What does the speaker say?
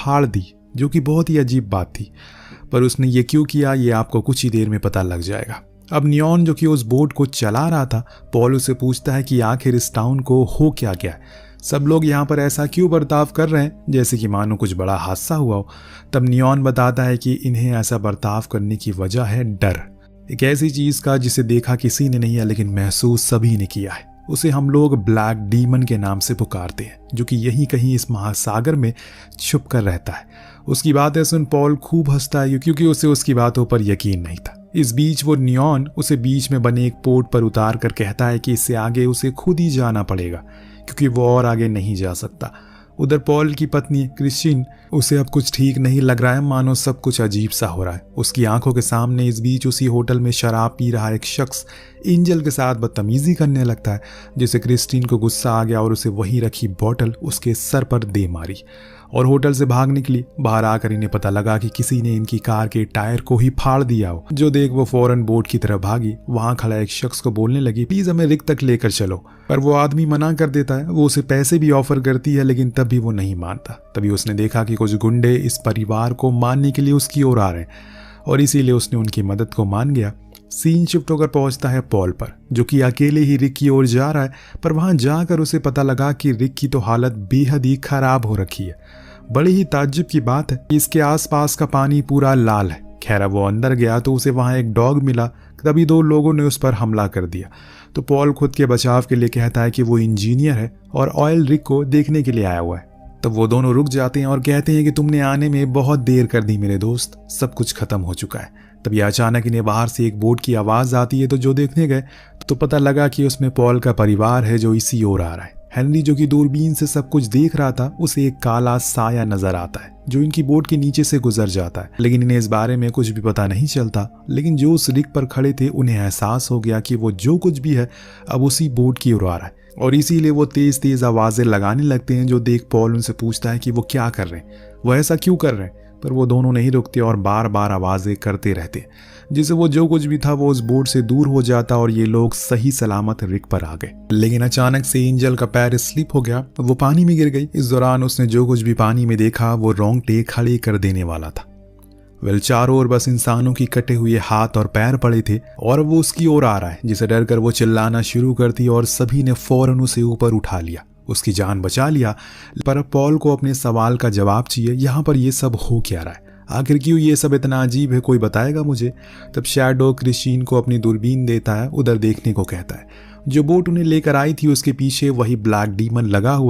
फाड़ दी, जो कि बहुत ही अजीब बात थी। पर उसने ये क्यों किया ये आपको कुछ ही देर में पता लग जाएगा। अब नियॉन जो कि उस बोट को चला रहा था, पॉल उससे पूछता है कि आखिर इस टाउन को हो क्या गया है, सब लोग यहाँ पर ऐसा क्यों बर्ताव कर रहे हैं जैसे कि मानो कुछ बड़ा हादसा हुआ हो। तब नियॉन बताता है कि इन्हें ऐसा बर्ताव करने की वजह है डर, एक ऐसी चीज का जिसे देखा किसी ने नहीं है लेकिन महसूस सभी ने किया है। उसे हम लोग ब्लैक डीमन के नाम से पुकारते हैं, जो कि यहीं कहीं इस महासागर में छुप कर रहता है। उसकी बातें सुन पॉल खूब हंसता है क्योंकि उसे उसकी बातों पर यकीन नहीं था। इस बीच वो नियॉन उसे बीच में बने एक पोर्ट पर उतार कर कहता है कि इससे आगे उसे खुद ही जाना पड़ेगा क्योंकि वो और आगे नहीं जा सकता। उधर पॉल की पत्नी क्रिस्टीन, उसे अब कुछ ठीक नहीं लग रहा है, मानो सब कुछ अजीब सा हो रहा है। उसकी आंखों के सामने इस बीच उसी होटल में शराब पी रहा एक शख्स एंजल के साथ बदतमीजी करने लगता है, जिसे क्रिस्टीन को गुस्सा आ गया और उसे वहीं रखी बोतल उसके सर पर दे मारी और होटल से भाग निकली। बाहर आकर इन्हें पता लगा कि किसी ने इनकी कार के टायर को ही फाड़ दिया हो। जो देख वो फौरन बोट की तरफ भागी। वहां खड़ा एक शख्स को बोलने लगी, प्लीज हमें रिक तक लेकर चलो, पर वो आदमी मना कर देता है। वो उसे पैसे भी ऑफर करती है लेकिन तब भी वो नहीं मानता। तभी उसने देखा कि कुछ गुंडे इस परिवार को मारने के लिए उसकी ओर आ रहे हैं और इसीलिए उसने उनकी मदद को मान गया। सीन शिफ्ट होकर पहुंचता है पॉल पर, जो कि अकेले ही रिक की ओर जा रहा है, पर वहां जाकर उसे पता लगा कि रिक की तो हालत बेहद ही खराब हो रखी है। बड़ी ही ताज्जुब की बात है कि इसके आसपास का पानी पूरा लाल है। खैर वो अंदर गया तो उसे वहां एक डॉग मिला, तभी दो लोगों ने उस पर हमला कर दिया। तो पॉल खुद के बचाव के लिए कहता है कि वो इंजीनियर है और ऑयल रिक को देखने के लिए आया हुआ है। तब वो दोनों रुक जाते हैं और कहते हैं कि तुमने आने में बहुत देर कर दी मेरे दोस्त, सब कुछ खत्म हो चुका है। तभी अचानक इन्हें बाहर से एक बोट की आवाज आती है, तो जो देखने गए तो पता लगा कि उसमें पॉल का परिवार है जो इसी ओर आ रहा है। हेनरी जो कि दूरबीन से सब कुछ देख रहा था, उसे एक काला साया नजर आता है जो इनकी बोट के नीचे से गुजर जाता है, लेकिन इन्हें इस बारे में कुछ भी पता नहीं चलता। लेकिन जो उस रिक पर खड़े थे उन्हें एहसास हो गया कि वो जो कुछ भी है अब उसी बोट की ओर आ रहा है और इसीलिए वो तेज तेज आवाजें लगाने लगते हैं। जो देख पॉल उनसे पूछता है कि वो क्या कर रहे हैं, वो ऐसा क्यों कर रहे हैं, पर वो दोनों नहीं रुकते और बार बार आवाजें करते रहते, जिससे वो जो कुछ भी था वो उस बोट से दूर हो जाता और ये लोग सही सलामत रिक पर आ गए। लेकिन अचानक से एंजल का पैर स्लिप हो गया, वो पानी में गिर गई। इस दौरान उसने जो कुछ भी पानी में देखा वो रोंगटे खड़े कर देने वाला था। चारों ओर बस इंसानों की कटे हुए हाथ और पैर पड़े थे और वो उसकी ओर आ रहा है, जिसे डरकर वो चिल्लाना शुरू करती और सभी ने फौरन उसे ऊपर उठा लिया, उसकी जान बचा लिया। पर पॉल को अपने सवाल का जवाब चाहिए, यहाँ पर ये सब हो क्या रहा है, आखिर क्यों ये सब इतना अजीब है, कोई बताएगा मुझे। तब शैडो क्रिस्टीन को अपनी दूरबीन देता है, उधर देखने को कहता है। जो बोट उन्हें लेकर आई थी उसके पीछे वही ब्लैक डीमन लगा हुआ है।